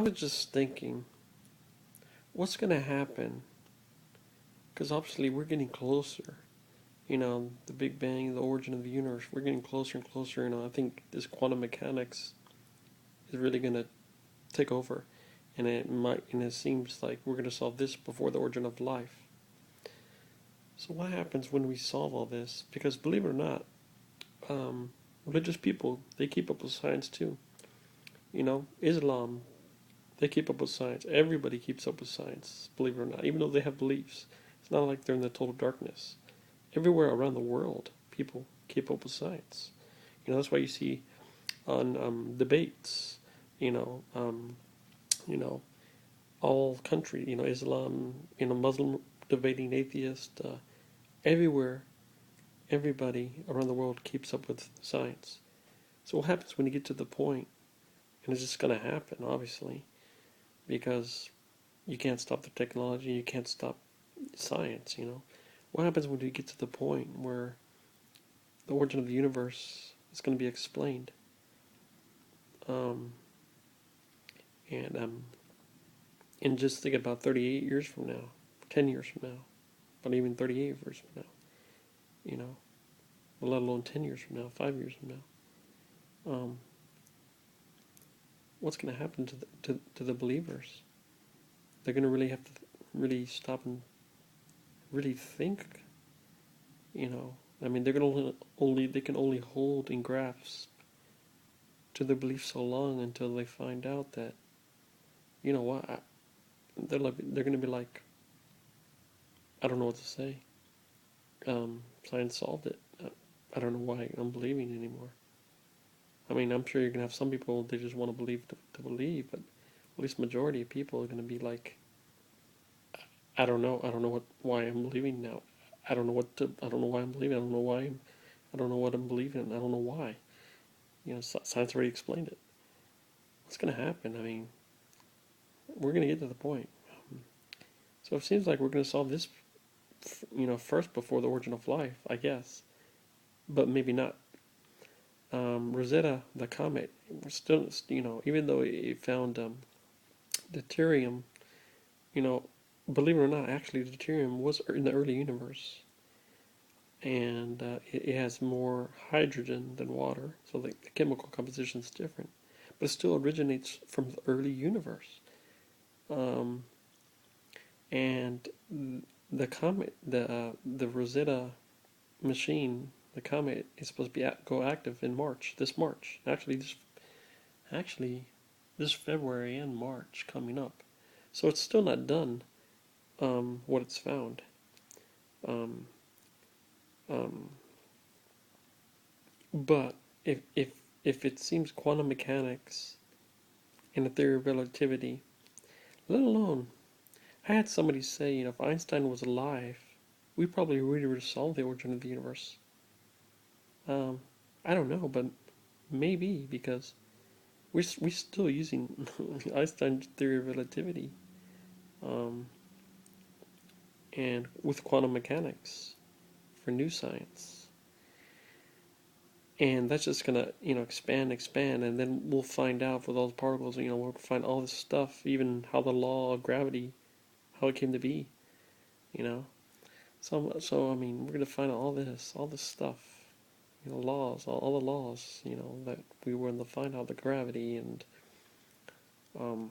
I was just thinking, what's going to happen? Because obviously we're getting closer. The Big Bang, the origin of the universe, we're getting closer and closer. I think this quantum mechanics is really going to take over. And it seems like we're going to solve this before the origin of life. So what happens when we solve all this? Because believe it or not, religious people, they keep up with science too. Islam, they keep up with science. Everybody keeps up with science, believe it or not, even though they have beliefs. It's not like they're in the total darkness. Everywhere around the world, people keep up with science. That's why you see on debates, you know, um, you know, all country, Islam, Muslim debating atheist, everywhere, everybody around the world keeps up with science. So what happens when you get to the point, and it's just going to happen, obviously, because you can't stop the technology, you can't stop science. What happens when you get to the point where the origin of the universe is going to be explained? Um, and and just think about 38 years from now, 10 years from now, but even 38 years from now, you know, let alone 10 years from now, 5 years from now. What's going to happen to the believers? They're going to really have to really stop and really think. I mean, they're going to they can only hold and grasp to their belief so long until they find out that, what, they're going to be like, I don't know what to say. Science solved it. I don't know why I'm believing anymore. I mean, I'm sure you're going to have some people, they just want to believe to believe, but at least majority of people are going to be like, I don't know. I don't know why I'm believing now. I don't know why I'm believing. I don't know what I'm believing. I don't know why. Science already explained it. What's going to happen? I mean, we're going to get to the point. So it seems like we're going to solve this, first before the origin of life, I guess. But maybe not. Rosetta, the comet, we're still, even though it found deuterium, you know, believe it or not, actually deuterium was in the early universe. And it has more hydrogen than water, so the chemical composition is different. But it still originates from the early universe. Um, and the comet, the Rosetta machine, the comet is supposed to go active in March. This March, actually, this February and March coming up. So it's still not done. What it's found. Um, um, but if it seems quantum mechanics and the theory of relativity, let alone, I had somebody say, if Einstein was alive, we probably really would have solved the origin of the universe. Um, I don't know, but maybe because we're still using Einstein's theory of relativity, um, and with quantum mechanics for new science, and that's just gonna expand, and then we'll find out for those particles. We'll find all this stuff, even how the law of gravity, how it came to be. You know, so I mean, we're gonna find all this stuff. Laws, all the laws. That we were to find out the gravity and um.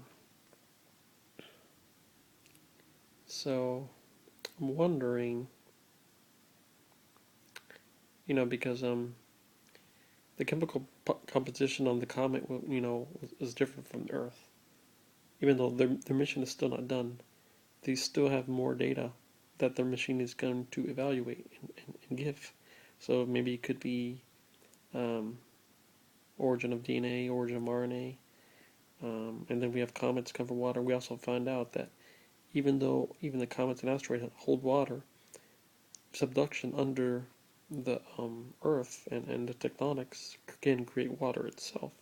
So I'm wondering, because the chemical composition on the comet, was different from the Earth. Even though their mission is still not done, they still have more data that their machine is going to evaluate and give. So maybe it could be um, origin of DNA, origin of RNA, and then we have comets come from water. We also find out that even the comets and asteroids hold water, subduction under the Earth and the tectonics can create water itself.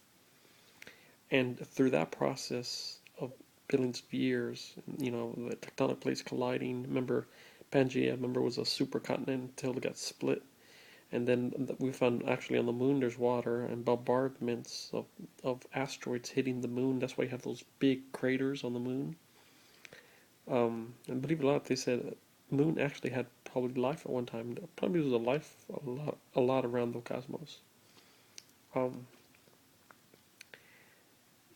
And through that process of billions of years, the tectonic plates colliding. Remember, Pangea, was a supercontinent until it got split. And then we found actually on the moon there's water and bombardments of asteroids hitting the moon. That's why you have those big craters on the moon. And believe it or not, they said the moon actually had probably life at one time. Probably was a life a lot around the cosmos. Um,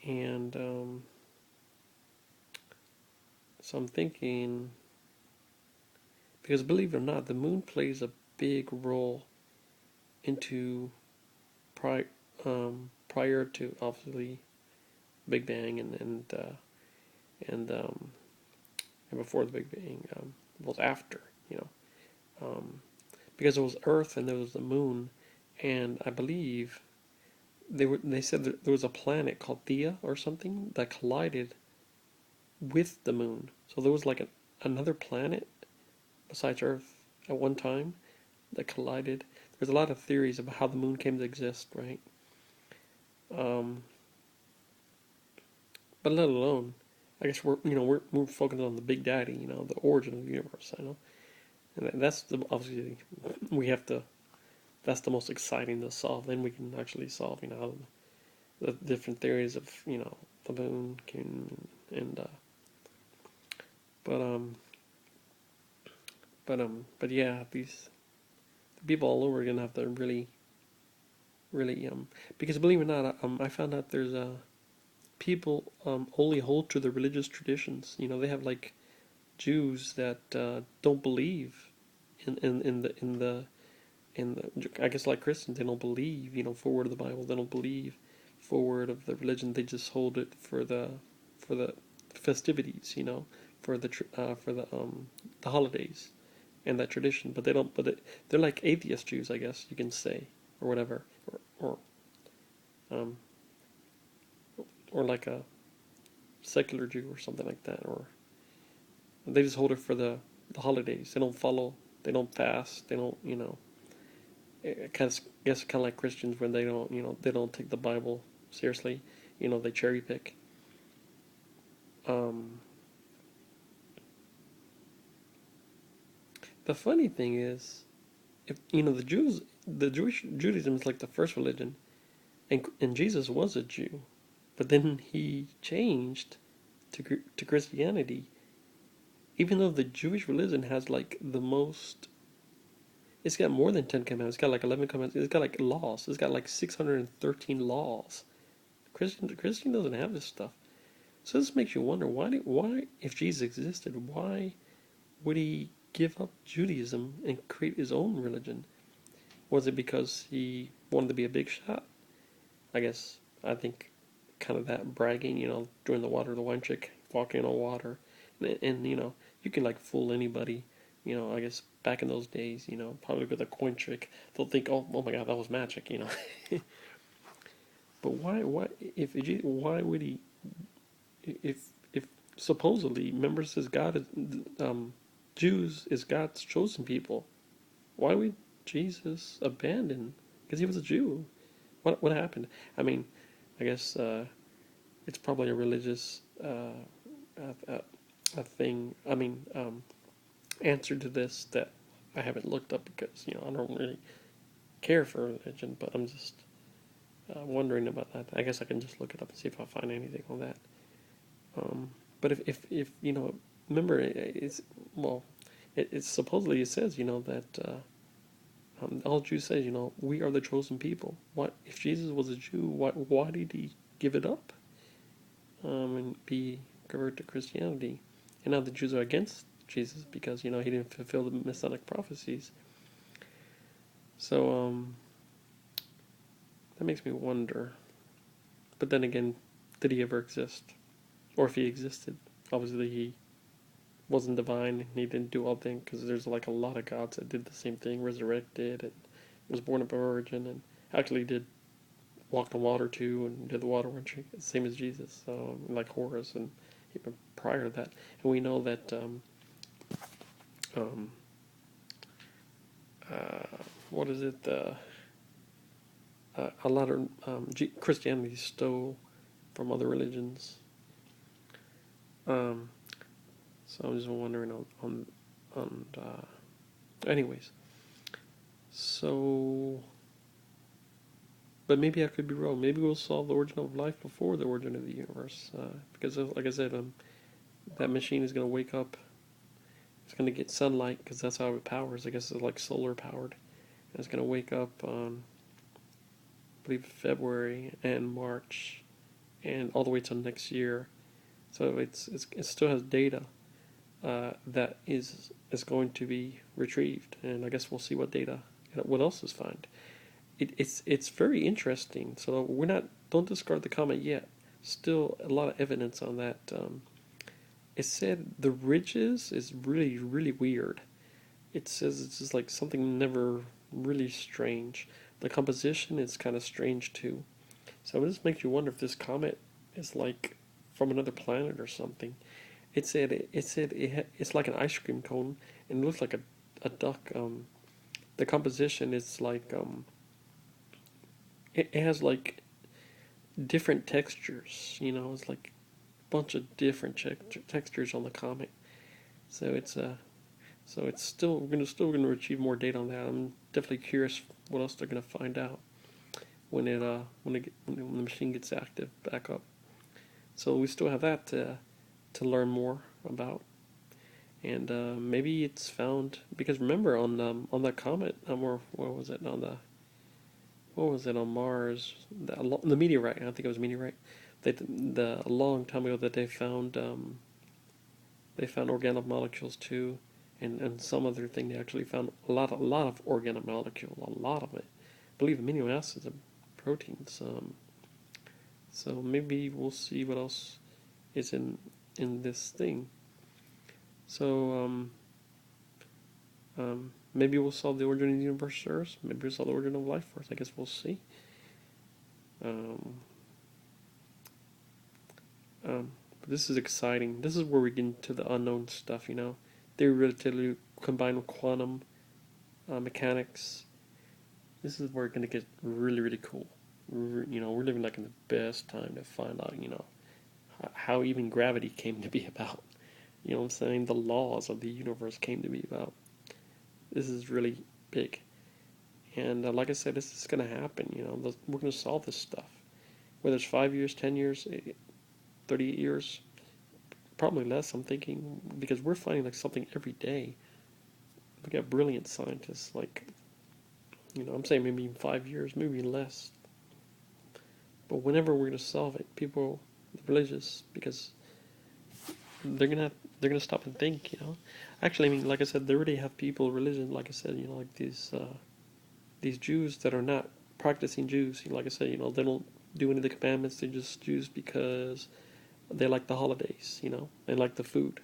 and so I'm thinking, because believe it or not, the moon plays a big role into pri- prior to obviously Big Bang and and before the Big Bang was after, you know, because it was Earth and there was the moon, and I believe they said that there was a planet called Theia or something that collided with the moon. So there was like another planet besides Earth at one time that collided. There's a lot of theories about how the moon came to exist, right? Um, but let alone, I guess we're focusing on the Big Daddy, the origin of the universe. I know, and that's obviously we have to. That's the most exciting to solve. Then we can actually solve, the different theories of the moon can and but but yeah, these people all over are gonna have to really because believe it or not, I found out there's people only hold to the religious traditions. They have like Jews that don't believe in the I guess like Christians, they don't believe forward of the Bible. They don't believe forward of the religion. They just hold it for the festivities, for the holidays and that tradition. But they don't. They're like atheist Jews, I guess you can say, or whatever, um, or like a secular Jew or something like that, or they just hold it for the holidays. They don't follow. They don't fast. They don't. I guess kind of like Christians when they don't take the Bible seriously. They cherry pick. Um, the funny thing is, if the Jewish Judaism is like the first religion, and Jesus was a Jew, but then he changed to Christianity. Even though the Jewish religion has like the most, it's got more than 10 commandments. It's got like 11 commandments. It's got like laws. It's got like 613 laws. Christian doesn't have this stuff. So this makes you wonder why if Jesus existed, why would he give up Judaism and create his own religion? Was it because he wanted to be a big shot? I think kind of that bragging, during the water, the wine chick walking on water, and you can like fool anybody. I guess back in those days, probably with a coin trick, they'll think, oh my God, that was magic. But why would he if supposedly remember says God is Jews is God's chosen people, why would Jesus abandon? Because he was a Jew. What happened? I mean, I guess it's probably a religious a thing. I mean, answer to this that I haven't looked up because I don't really care for religion, but I'm just wondering about that. I guess I can just look it up and see if I find anything on that. But if remember it's well, it's supposedly it says that all Jews say we are the chosen people. What if Jesus was a Jew? Why did he give it up and be convert to Christianity? And now the Jews are against Jesus because he didn't fulfill the Messianic prophecies. So that makes me wonder. But then again, did he ever exist? Or if he existed, obviously he wasn't divine and he didn't do all things because there's like a lot of gods that did the same thing, resurrected and was born of a virgin and actually did walk on water too and did the water washing, same as Jesus, like Horus and even prior to that. And we know that um, what is it? A lot of Christianity stole from other religions. Um, so I'm just wondering anyways. So, but maybe I could be wrong. Maybe we'll solve the origin of life before the origin of the universe. Because, like I said, that machine is going to wake up. It's going to get sunlight because that's how it powers. I guess it's like solar powered. And it's going to wake up on, I believe, February and March, and all the way till next year. So it still has data that is going to be retrieved, and I guess we'll see what data, what else is found. It's very interesting. So we're not don't discard the comet yet. Still a lot of evidence on that. It said the ridges is really weird. It says it's just like something never really strange. The composition is kind of strange too. So this makes you wonder if this comet is like from another planet or something. It's like an ice cream cone and it looks like a duck. The composition is like it has like different textures. It's like a bunch of different textures on the comet. So it's still we're gonna achieve more data on that. I'm definitely curious what else they're gonna find out when the machine gets active back up. So we still have that to learn more about, and maybe it's found because remember on that comet, or what was it on the what was it on Mars? The meteorite. I think it was meteorite. A long time ago that they found organic molecules too, and some other thing they actually found a lot of organic molecule, a lot of it. I believe amino acids and proteins. So maybe we'll see what else is in this thing. So maybe we'll solve the origin of the universe first. Maybe we'll solve the origin of life first. I guess we'll see. Um, but this is exciting. This is where we get into the unknown stuff. They're relatively combined with quantum mechanics. This is where it's going to get really cool. We're living like in the best time to find out. How even gravity came to be about. You know what I'm saying? The laws of the universe came to be about. This is really big. And like I said, this is going to happen. We're going to solve this stuff. Whether it's 5 years, 10 years, 30 years, probably less, I'm thinking, because we're finding like something every day. We got brilliant scientists, like, I'm saying maybe in 5 years, maybe less. But whenever we're going to solve it, people, the religious, because they're gonna stop and think. Actually, I mean, like I said, they already have people, religion, like I said, like these Jews that are not practicing Jews. Like I said, they don't do any of the commandments. They're just Jews because they like the holidays. They like the food,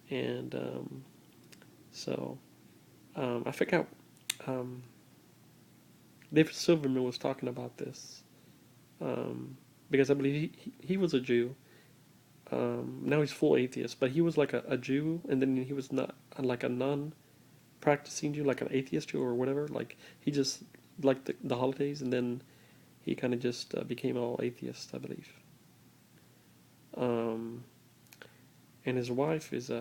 and so I forgot. David Silverman was talking about this because I believe he was a Jew. Now he's full atheist, but he was like a Jew, and then he was not like a non-practicing Jew, like an atheist Jew or whatever. Like he just liked the holidays, and then he kind of just became all atheist, I believe. And his wife is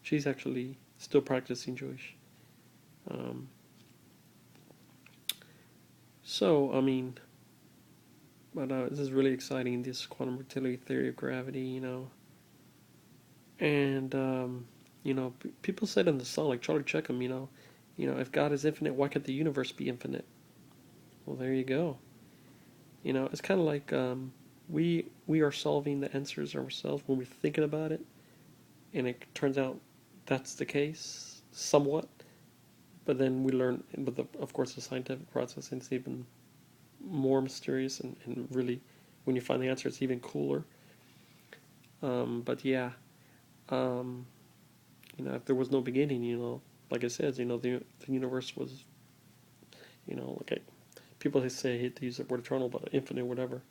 she's actually still practicing Jewish. So I mean, but this is really exciting. This quantum relativity theory of gravity, and people said in the song, like Charlie Chuckham, if God is infinite, why can't the universe be infinite? Well, there you go. It's kind of like we are solving the answers ourselves when we're thinking about it, and it turns out that's the case somewhat. But then we learn, of course, the scientific process is even more mysterious, and really, when you find the answer, it's even cooler. But yeah, if there was no beginning, like I said, the universe was, like people say hate to use the word eternal, but infinite, whatever,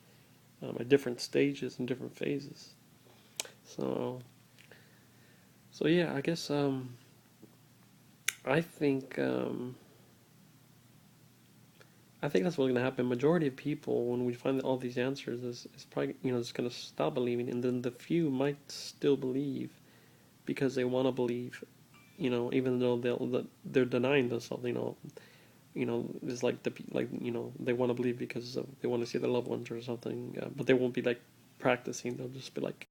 at different stages and different phases. So yeah, I guess I think that's what's going to happen. Majority of people, when we find all these answers, is probably just going to stop believing, and then the few might still believe because they want to believe, even though they're denying themselves, it's like they want to believe because they want to see their loved ones or something, but they won't be like practicing. They'll just be like